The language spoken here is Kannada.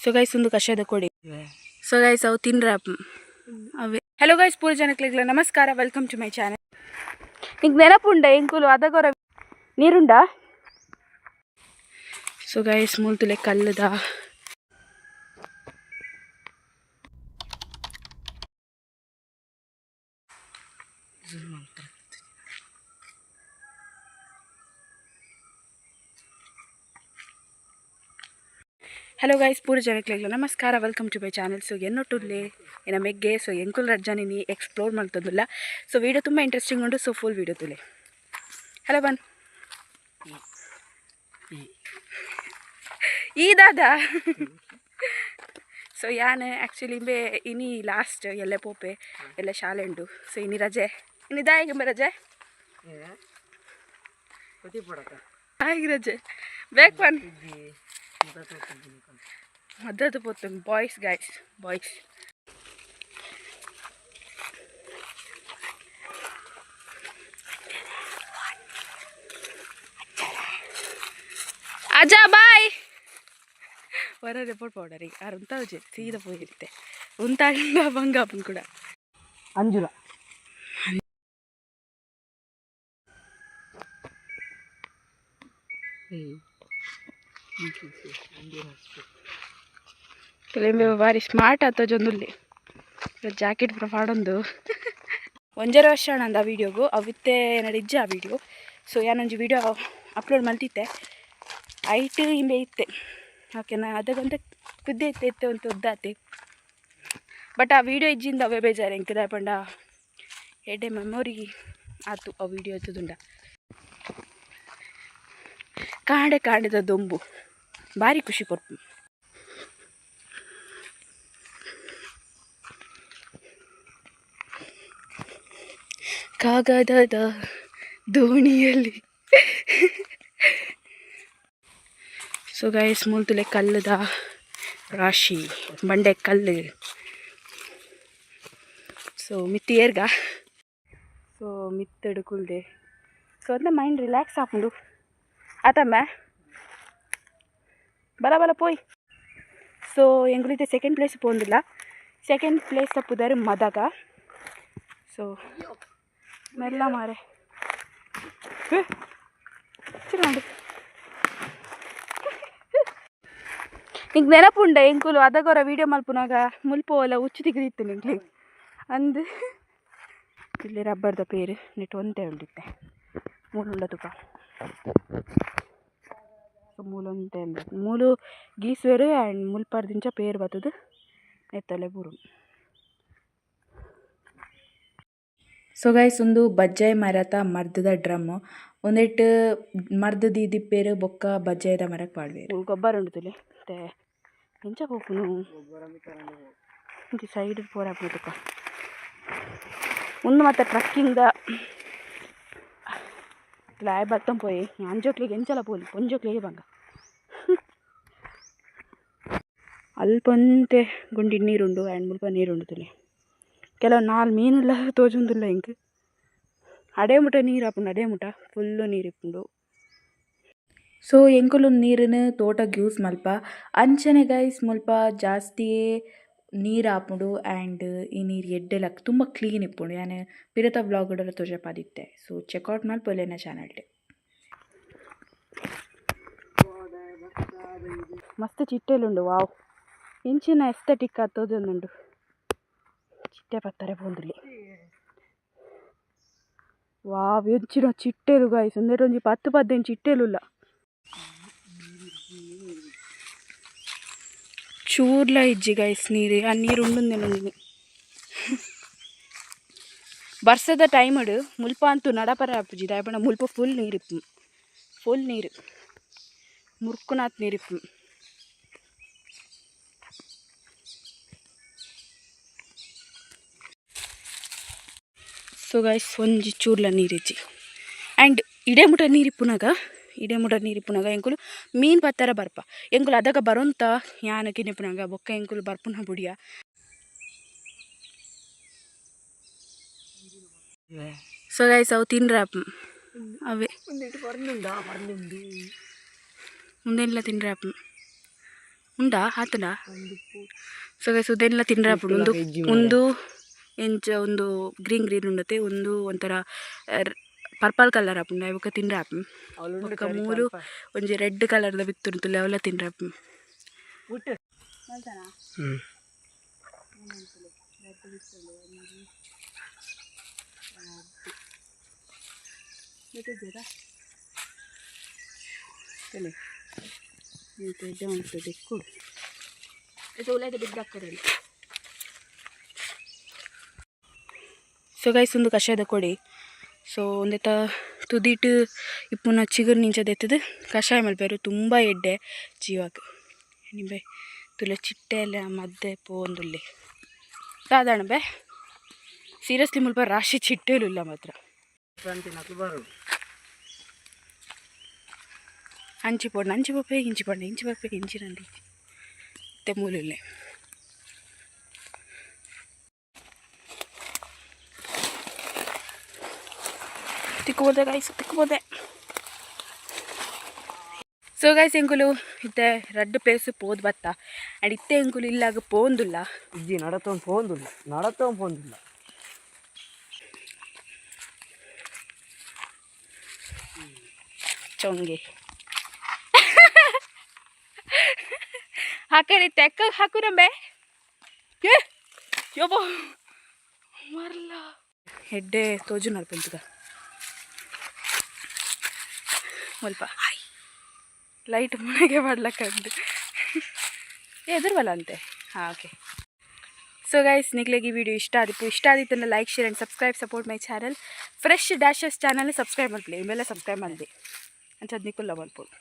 ಸೊ ಗೈಸ್ ಒಂದು ಕಷಾಯದ ಕೊಡಿ. ಸೊ ಗೈಸ್ ಅವು ತಿನ್ರ ಅವೇ. ಹಲೋ ಗೈಸ್ ಪೂರ ಜನಕ್ಲಿಗ್ಲ ನಮಸ್ಕಾರ, ವೆಲ್ಕಮ್ ಟು ಮೈ ಚಾನೆಲ್. నీకు నెనపుండ ఎంకులు అదగొర నీరుండా. సో గైస్ మూల్తులే కల్లుదా. ಹಲೋ ಗೈಸ್ ಪೂರ ಜನಕ್ಲಿಗ್ಲ ನಮಸ್ಕಾರ, welcome to my channel. So ಎನ್ನೊಟ್ಟುಲ್ಲೇ ಏನ ಮೆಗ್ಗೆ ಸೊ ಎಂಕುಲ್ ರಜ್ಜಾನಿ ಎಕ್ಸ್ಪ್ಲೋರ್ ಮಾಡ್ತದಿಲ್ಲ. ಸೊ ವೀಡಿಯೋ ತುಂಬ ಇಂಟ್ರೆಸ್ಟಿಂಗ್ ಉಂಟು. ಸೊ ಫುಲ್ ವೀಡಿಯೋ ತುಲೆ. ಹಲೋ ಬನ್ ಈ ದಾದಾ. ಸೊ ಯಾನ್ ಆ್ಯಕ್ಚುಲಿ ಇಂಬೆ ಇನಿ ಲಾಸ್ಟ್ ಎಲ್ಲೆ ಪೋಪೆ ಎಲ್ಲ ಶಾಲೆ ಉಂಡು. ಸೊ ಇನಿ ರಜೆ ಇನಿ ದಾಯಿಗೆ ರಜೆ ಆಗಿ ರಜೆ ಬೇಕು ಬನ್ ಮದ್ದದು ಪೋತು ಬಾಯ್ಸ್ ಗೈಸ್ ಬಾಯ್ಸ್. ಅಜ್ಜ ಬಾಯ್ ಹೊರ ರಿಪೋರ್ಟ್ ಪೌಡರ್ ಈಗ ಯಾರು ಉಂತ ಸೀದಾ ಹೋಗಿರುತ್ತೆ ಉಂತಾಗಿಂದ ಬಂಗಾಪನ್ ಕೂಡ ಅಂಜುಲ ಕೆಲವೊಮ್ಮೆ ಭಾರಿ ಸ್ಮಾರ್ಟ್ ಆತ ಜೊಂದುಲ್ಲಿ ಜಾಕೆಟ್ ಪಾಡೊಂದು ಒಂಜರ ವರ್ಷ ನಂದು ಆ ವೀಡಿಯೋಗು ಅವಿತ್ತೆ ನಡಿಜ್ಜೆ ಆ ವೀಡಿಯೋ. ಸೊ ಯಾನೊಂಜಿ ವೀಡಿಯೋ ಅಪ್ಲೋಡ್ ಮಾಡ್ತಿದ್ದೆ ಐಟ್ ಇಂಬೆ ಇತ್ತೆ ಓಕೆನಾ. ಅದಕ್ಕಂತ ಕುದ್ದೆ ಇತ್ತೆ ಅಂತ ಉದ್ದಾತೆ. ಬಟ್ ಆ ವೀಡಿಯೋ ಇಜ್ಜಿಂದ ಅವೇ ಬೇಜಾರು ಎಂಕದ ಪಂಡ ಎಡ್ಡೆ ಮೆಮೊರಿ ಆತು ಆ ವೀಡಿಯೋ ಎತ್ತದುಂಡ. ಕಾಂಡೆ ಕಾಂಡೆದ ದೊಂಬು ಭಾರಿ ಖುಷಿ ಕೊಡ್ತು. ಕಾಗದದ ದೋಣಿಯಲ್ಲಿ. ಸೊ ಗೈಸ್ ಮೂಲ್ತುಲೆ ಕಲ್ಲುದ ರಾಶಿ ಬಂಡೆ ಕಲ್ಲು. ಸೊ ಮಿತ್ತಿ ಏರ್ಗ ಸೊ ಮಿತ್ತಡು ಕುಲ್ದೆ. ಸೊ ಅಂದ್ರೆ ಮೈಂಡ್ ರಿಲ್ಯಾಕ್ಸ್ ಆಪುಂಡು ಆತಮ್ಮ ಬಲ ಬಲ ಪೋಯ್. ಸೊ ಎಂಗುಲಿತೆ ಸೆಕೆಂಡ್ ಪ್ಲೇಸ್ ಪೋಂದಿಲ್ಲ. ಸೆಕೆಂಡ್ ಪ್ಲೇಸ್ ತಪ್ಪುದಾರೆ ಮದಗ. ಸೊ ಮೆಲ್ಲ ಮಾರೆ ಚಿರಂಡು ನಿಂಗೆ ನೆನಪುಂಡ ಎಂಕುಲು ಅದಗೊರ ವೀಡಿಯೋ ಮಲ್ಪುನಾಗ ಮುಲ್ಪೋಲ ಉಚ್ಚು ತೆಗೆದಿತ್ತು ನಿಂಗೆ ಅಂದು ಇಲ್ಲಿ ರಬ್ಬರ್ದ ಪೇರು ನೆಟ್ಟು ಒಂದೇ ಉಂಡಿತ್ತೆ ಮೂಲುಂಡ ತುಕ. ಸೊ ಮೂಲೊಂದೇ ಅಂದ ಮೂಲು ಗೀಸ್ವೇರು ಆ್ಯಂಡ್ ಮುಲ್ಪಾರ್ದಿಂಚ ಪೇರು ಬರ್ತದೆ ಎತ್ತಲೆ ಬೂರು. ಸೊ ಗೈಸ್ ಒಂದು ಬಜ್ಜಾಯಿ ಮರತ ಮರ್ದದ ಡ್ರಮ್ ಒಂದೆಟ್ಟು ಮರ್ದದ ದಿಪ್ಪೇರು ಬೊಕ್ಕ ಬಜ್ಜಾಯಿದ ಮರಕ್ಕೆ ಪಾಡ್ವೇರು ಗೊಬ್ಬರ ಉಂಡುತ್ತಲೆ ಮತ್ತೆ ಎಂಚ ಹೋಗುನು ಸೈಡ್ ಪೋರ ಹಾಕ್ಬೇಕ ಒಂದು ಮತ್ತೆ ಟ್ರಕ್ಕಿಂಗ್ದ ಲಾಯ್ ಬತ್ತಂ ಪೋಯಿ ಅಂಜೋಕ್ಲಿಗೆ ಎಂಚಲ ಪೋಲಿ ಪೊಂಜೋಕ್ಲಿಗೆ ಬಂಗ ಅಲ್ಪಂತೆ ಗುಂಡಿ ನೀರುಂಡು ಆ್ಯಂಡ್ ಮುಲ್ಪ ನೀರುಂಡುತ್ತಲೆ. ಕೆಲವು 4 ಮೀನುಲ್ಲ ತೋಜುಂದಿಲ್ಲ ಇಂಕ್ ಅಡೇ ಮುಟ ನೀರು ಹಾಪುಂಡು ಅಡೇ ಮುಟ ಫುಲ್ಲು ನೀರು ಇಪ್ಪುಂಡು. ಸೊ ಎಂಕುಲು ನೀರನ್ನು ತೋಟಕ್ಕೆ ಯೂಸ್ ಮಲ್ಪ ಅಂಚನೆ ಗೈಸ್ ಮುಲ್ಪ ಜಾಸ್ತಿ ನೀರು ಹಾಪುಂಡು ಆ್ಯಂಡ್ ಈ ನೀರು ಎಡ್ಡೆಲ್ಲ ತುಂಬ ಕ್ಲೀನ್ ಇಪ್ಪುಂಡು. ಯಾನು ಪಿರತ ವ್ಲಾಗ್ಗಳೆಲ್ಲ ತೋಜಪಾದಿತ್ತೆ. ಸೊ ಚೆಕ್ಔಟ್ ಮಲ್ಪೊಲೆ ನಾ ಚಾನಲ್ಡೆ ಮಸ್ತ್ ಚಿಟ್ಟೆಲುಂಡು. ವಾವ್ ಇಂಚಿನ ಎಸ್ಥೆಟಿಕ್ ಆತೋದೊಂದುಂಡು ಚಿಟ್ಟೆ ಪತ್ತಾರೆ ಪೋಂದುಲಿ. ವಾವ್ ಎಂಚಿನ ಚಿಟ್ಟೆಲು ಗಾಯ್ಸ್ ಒಂದೆರಡು ಒಂಜಿ 10-15 ಚಿಟ್ಟೆಲುಲ್ಲ ಚೂರ್ಲ ಇಜ್ಜಿ ಗೈಸ್ ನೀರು ಆ ನೀರು ಉಂಡುಂದೇನು ಬರ್ಸದ ಟೈಮ್ ಇಡು ಮುಲ್ಪ ಅಂತೂ ನಡಪರ ಹಾಪುಜಿ ದಾಯಪಂಡ ಮುಲ್ಪ ಫುಲ್ ನೀರಿಪ್ಪು ಫುಲ್ ನೀರು ಮುರ್ಕುನಾತ್ ನೀರಿಪ್ಪು. ಸೊ ಗೈಸ್ ಒಂಜಿ ಚೂರ್ಲ ನೀರಿಜ್ಜಿ ಆ್ಯಂಡ್ ಇಡೇ ಮುಟ ನೀರಿಪ್ಪುನಾಗ ಎಂಕುಲು ಮೀನು ಪತ್ತರ ಬರ್ಪ ಎಂಕುಲು ಅದಗ ಬರೋಂತ ಯಾನ ಕಿನಿಪುನಾಗ ಬೊಕ್ಕ ಎಂಕುಲು ಬರ್ಪುನ ಬುಡಿಯ. ಸೊ ಗೈಸ್ ಅವು ತಿನ್ರ ಅವೇ ಮುಂದೆಲ್ಲ ತಿನ್ರ ಉಂಡಾ ಆತನ ಸೊ ಗೈಸ್ ಉದೆಲ್ಲ ತಿಂಡ್ರಾಪುಡು ಒಂದು ಎಂಚ ಒಂದು ಗ್ರೀನ್ ಉಂಡತೆ ಒಂದು ಒಂಥರ ಪರ್ಪಲ್ ಕಲರ್ ಆಪುಂಡು ಅವಕ್ಕ ತಿಂಡ್ರಾಪು ಬೊಕ್ಕ ಮೂರು ಒಂಜಿ ರೆಡ್ ಕಲರ್ದ ಬಿತ್ತುಂಟು ಅವೆಲ್ಲ ತಿಂಡ್ರಾಪು ಸೊ ಗೈಸ್ ಒಂದು ಕಷಾಯದ ಕೊಡಿ ಸೊ ಒಂದೇತ ತುದಿಟ್ಟು ಇಪ್ಪುನ ಚಿಗುರು ನಿಂಚದೆತ್ತದು ಕಷಾಯ ಮಲ್ಪೇರು ತುಂಬ ಎಡ್ಡೆ ಜೀವಕ್ಕೆ ನಿಂಬೆ ತುಲೆ ಚಿಟ್ಟೆ ಎಲ್ಲ ಮದ್ದೆ ಪೋಂದುಲ್ಲೆ ಸಾಧಾರಣ ಬೇ ಸೀರಿಯಸ್ಲಿ ಮುಲ್ಪ ರಾಶಿ ಚಿಟ್ಟೆಲು ಇಲ್ಲ ಮಾತ್ರ ಅಂಚಿ ಪೋಡ್ನ ಅಂಚಿ ಪಪ್ಪೆ ಇಂಚಿ ಪಂಡ ಇಂಚಿ ಪಪ್ಪೆ ಇಂಚಿ ರಂಡಿ ಮತ್ತೆ ಮೂಲುಲ್ಲೆ ತಿಕ್ಕೋದೆ ಗೈಸ್ ತಿಕ್ಕೋದೆ ಸೊ ಗೈಸ್ ಎಂಕುಲು ಇತ್ತೆ ರಡ್ಡು ಪ್ಲೇಸ್ ಪೋದು ಬತ್ತ ಅಂಡ್ ಇತ್ತೆ ಎಂಕುಲು ಇಲ್ಲಾಗ ಪೋಂದುಲ್ಲ ಇಜ್ಜಿ ನಡತೊಂದು ಪೋಂದುಲ್ಲ ಚೊಂಗೆ ಹಾಕರಿ ತೆಕ್ಕ ಹಾಕು ನಂಬೆ ಯೋಬೋ ಮರ್ಲ ಹೆಡ್ಡೆ ತೋಜು ನಡ್ಪಂತದ ಸ್ವಲ್ಪ ಲೈಟ್ ಮನೆಗೆ ಮಾಡ್ಲಕ್ಕಂಡು ಎದುರ್ವಲ್ಲ ಅಂತೆ ಹಾಂ ಓಕೆ ಸೊ ಗೈಸ್ ನಿಗ್ಲೆಗೆ ಈ ವಿಡಿಯೋ ಇಷ್ಟ ಆದಿತ್ತು like share and subscribe support my channel fresh dishes channel subscribe ಮಾಡ್ಲಿ ಇವೆಲ್ಲ ಸಬ್ಸ್ಕ್ರೈಬ್ ಮಾಡಿದೆ ಅಂತ ನಿಕ್ಕುಲ್ಲ ಮಲ್ಪೋದು